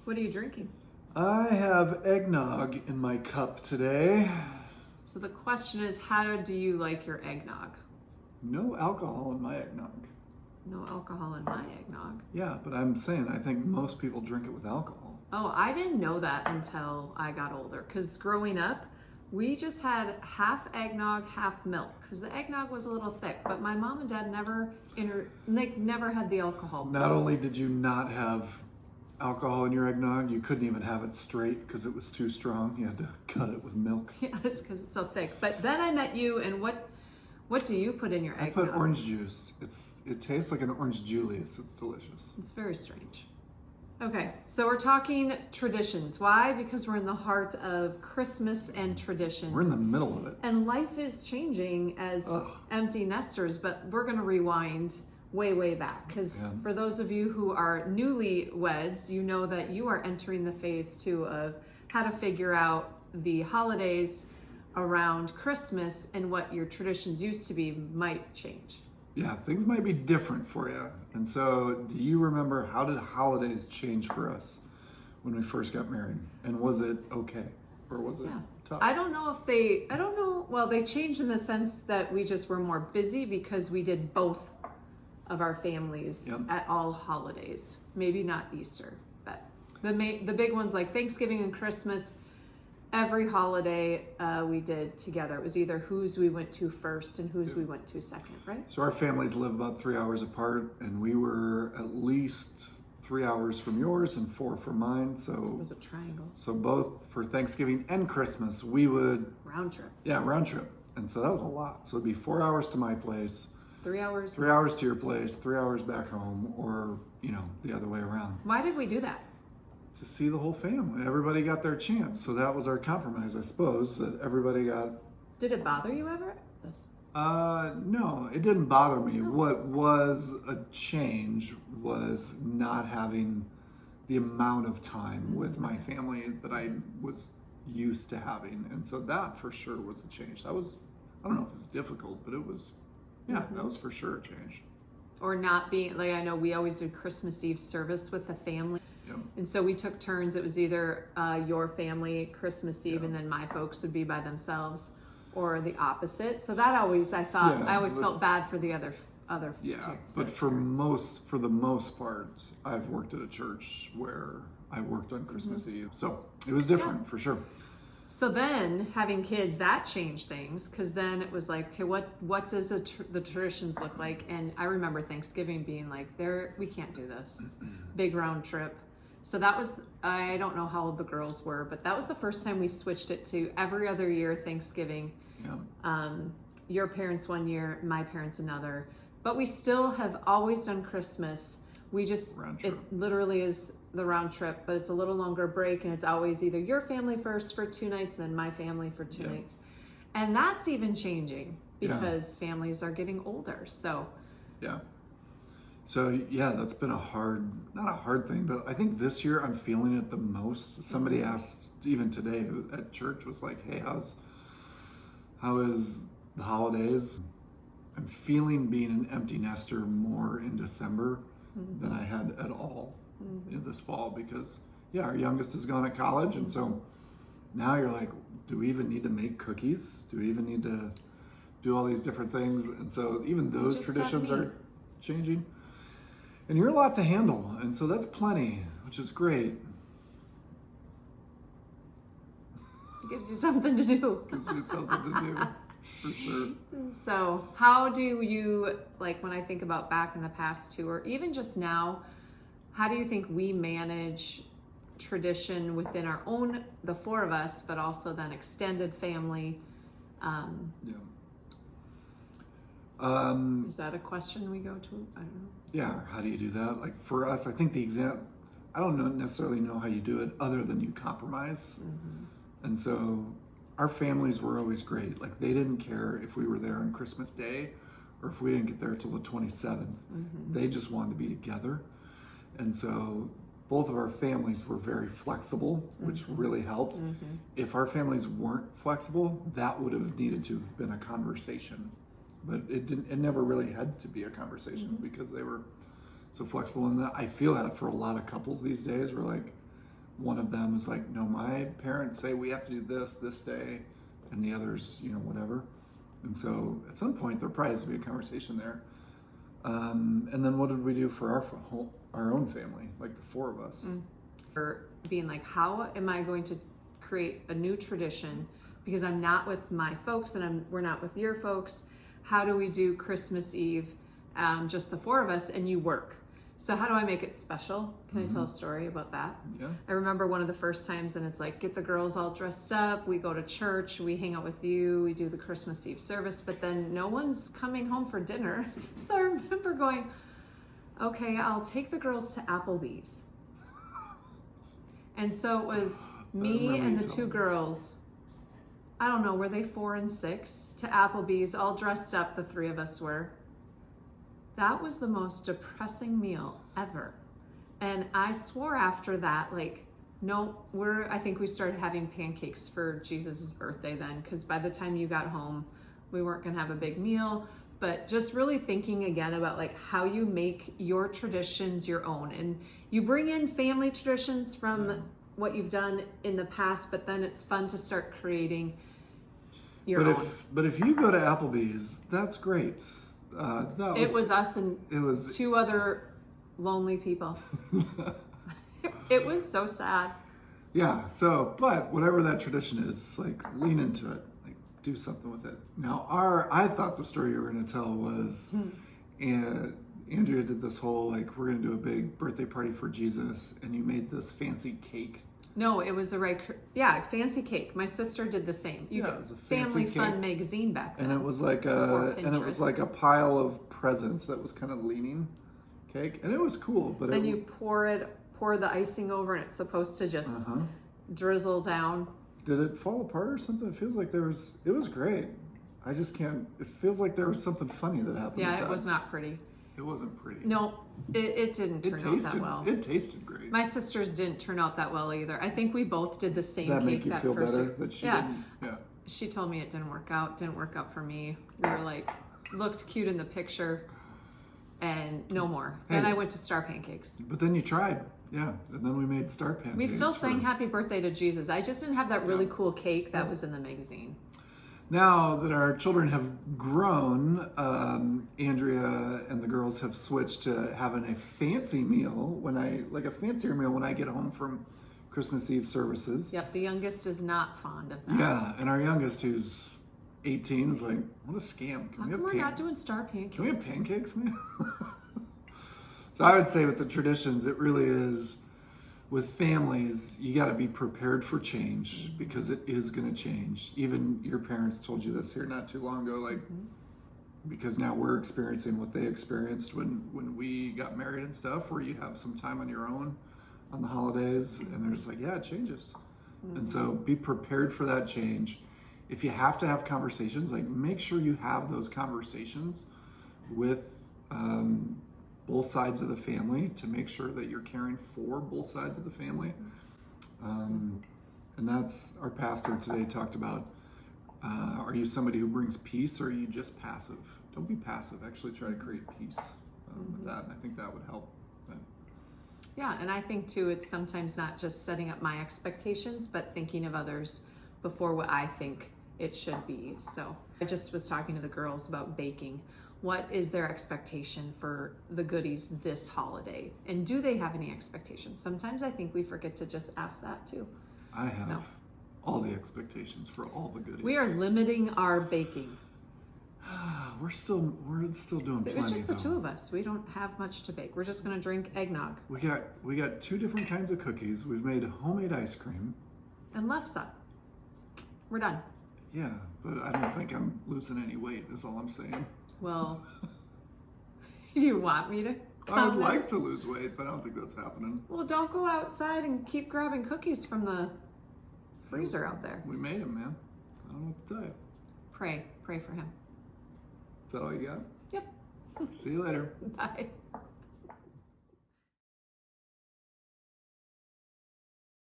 What are you drinking? I have eggnog in my cup today. So the question is, how do you like your eggnog? No alcohol in my eggnog. No alcohol in my eggnog. Yeah, but I'm saying I think most people drink it with alcohol. Oh, I didn't know that until I got older. Because growing up, we just had half eggnog, half milk. Because the eggnog was a little thick, but my mom and dad never had the alcohol. Not only did you not have alcohol in your eggnog, you couldn't even have it straight because it was too strong. You had to cut it with milk. Yes, because it's so thick. But then I met you, and what do you put in your I eggnog? put orange juice. It tastes like an orange Julius. It's delicious. It's very strange. Okay, so we're talking traditions. Why? Because we're in the heart of Christmas and traditions. We're in the middle of it. And life is changing as empty nesters, but we're going to rewind way back. Because for those of you who are newlyweds, you know that you are entering the phase 2 of how to figure out the holidays around Christmas and what your traditions used to be might change. Yeah, things might be different for you. And so, do you remember how did holidays change for us when we first got married? And was it okay? Or was it tough? I don't know. Well, they changed in the sense that we just were more busy because we did both of our families at all holidays. Maybe not Easter, but the big ones like Thanksgiving and Christmas, every holiday we did together. It was either whose we went to first and whose we went to second, right? So our families live about 3 hours apart, and we were at least 3 hours from yours and 4 from mine. So it was a triangle. So both for Thanksgiving and Christmas, we would round trip. Yeah, round trip. And so that was a lot. So it'd be 4 hours to my place, 3 hours. 3 hours to your place, 3 hours back home, or the other way around. Why did we do that? To see the whole family. Everybody got their chance. So that was our compromise, I suppose, that everybody got. Did it bother you ever? This? No, it didn't bother me. No. What was a change was not having the amount of time with my family that I was used to having. And so that for sure was a change. That was, I don't know if it was difficult, but it was, that was for sure a change. Or not being, like I know we always did Christmas Eve service with the family. And so we took turns. It was either your family Christmas Eve and then my folks would be by themselves, or the opposite. So that always, I always felt bad for the other. Yeah, but for the most part, I've worked at a church where I worked on Christmas Eve. So it was different for sure. So then having kids, that changed things, because then it was like, okay, what does the traditions look like? And I remember Thanksgiving being like, we can't do this. Big round trip. So that was, I don't know how old the girls were, but that was the first time we switched it to every other year Thanksgiving. Yeah. Your parents one year, my parents another. But we still have always done Christmas. It literally is the round trip, but it's a little longer break, and it's always either your family first for 2 nights and then my family for 2 nights. And that's even changing because families are getting older. So So that's been not a hard thing, but I think this year I'm feeling it the most. Somebody asked even today at church, was like, hey, how is the holidays? I'm feeling being an empty nester more in December than I had at all in this fall, because our youngest has gone at college, and so now you're like, do we even need to make cookies? Do we even need to do all these different things? And so even those traditions are changing. And you're a lot to handle, and so that's plenty, which is great. It gives you something to do. Gives you something to do, that's for sure. So how do you, like when I think about back in the past too, or even just now, how do you think we manage tradition within our own, the 4 of us, but also then extended family? Is that a question we go to? I don't know. Yeah, how do you do that? Like for us, I think I don't necessarily know how you do it other than you compromise. And so our families were always great. Like they didn't care if we were there on Christmas Day or if we didn't get there till the 27th. They just wanted to be together. And so both of our families were very flexible, which really helped. If our families weren't flexible, that would have needed to have been a conversation. But it never really had to be a conversation because they were so flexible. And I feel that for a lot of couples these days, we're like, one of them is like, no, my parents say we have to do this day, and the others, whatever. And so at some point there probably has to be a conversation there. And then what did we do for our own family, like the four of us? Or being like, how am I going to create a new tradition because I'm not with my folks and we're not with your folks? How do we do Christmas Eve, just the four of us, and you work? So how do I make it special? Can I tell a story about that? Yeah. I remember one of the first times, and it's like, get the girls all dressed up, we go to church, we hang out with you, we do the Christmas Eve service, but then no one's coming home for dinner. So I remember going, okay, I'll take the girls to Applebee's. And so it was me and the two girls, I don't know, were they 4 and 6, to Applebee's, all dressed up, the three of us were. That was the most depressing meal ever. And I swore after that, like, no, I think we started having pancakes for Jesus's birthday then, because by the time you got home, we weren't gonna have a big meal. But just really thinking again about like how you make your traditions your own. And you bring in family traditions from what you've done in the past, but then it's fun to start creating your own. But if you go to Applebee's, that's great. It was us and it was 2 other lonely people. It was so sad. Yeah. So, but whatever that tradition is, like, lean into it, like, do something with it. Now, I thought the story you were going to tell was, and Andrea did this whole, like, we're going to do a big birthday party for Jesus, and you made this fancy cake. No, it was fancy cake. My sister did the same. It was a Family fancy Fun cake. magazine back then. And it was like a pile of presents that was kind of leaning cake, and it was cool. But then you pour the icing over, and it's supposed to just drizzle down. Did it fall apart or something? It feels like it was great. I just can't. It feels like there was something funny that happened. Yeah, it was not pretty. It wasn't pretty. No, it didn't turn out that well. It tasted great. My sisters didn't turn out that well either. I think we both did the same cake make you that feel first better year. that she didn't? Yeah. She told me it didn't work out. Didn't work out for me. We were like, looked cute in the picture, and no more. Then I went to Star Pancakes. But then you tried. Yeah, and then we made Star Pancakes. We still sang Happy Birthday to Jesus. I just didn't have that really cool cake that was in the magazine. Now that our children have grown, Andrea and the girls have switched to having a fancy meal a fancier meal when I get home from Christmas Eve services. Yep, the youngest is not fond of that. Yeah, and our youngest, who's 18, is like, what a scam. How come we're not doing Star Pancakes? Can we have pancakes, man? So I would say with the traditions, it really is, with families, you got to be prepared for change because it is going to change. Even your parents told you this here not too long ago, like, because now we're experiencing what they experienced when we got married and stuff, where you have some time on your own on the holidays, and there's like, yeah, it changes. And so be prepared for that change. If you have to have conversations, like, make sure you have those conversations with both sides of the family to make sure that you're caring for both sides of the family. And that's, our pastor today talked about, are you somebody who brings peace, or are you just passive? Don't be passive. Actually try to create peace with that. And I think that would help. Yeah, and I think too, it's sometimes not just setting up my expectations, but thinking of others before what I think it should be. So I just was talking to the girls about baking. What is their expectation for the goodies this holiday? And do they have any expectations? Sometimes I think we forget to just ask that too. I have all the expectations for all the goodies. We are limiting our baking. We're still doing plenty. It's just the two of us. We don't have much to bake. We're just gonna drink eggnog. We got 2 different kinds of cookies. We've made homemade ice cream. And lefse. We're done. Yeah, but I don't think I'm losing any weight, is all I'm saying. Well, do you want me to I would like to lose weight, but I don't think that's happening. Well, don't go outside and keep grabbing cookies from the freezer out there. We made them, man. I don't know what to tell you. Pray for him. Is that all you got? Yep. See you later. Bye.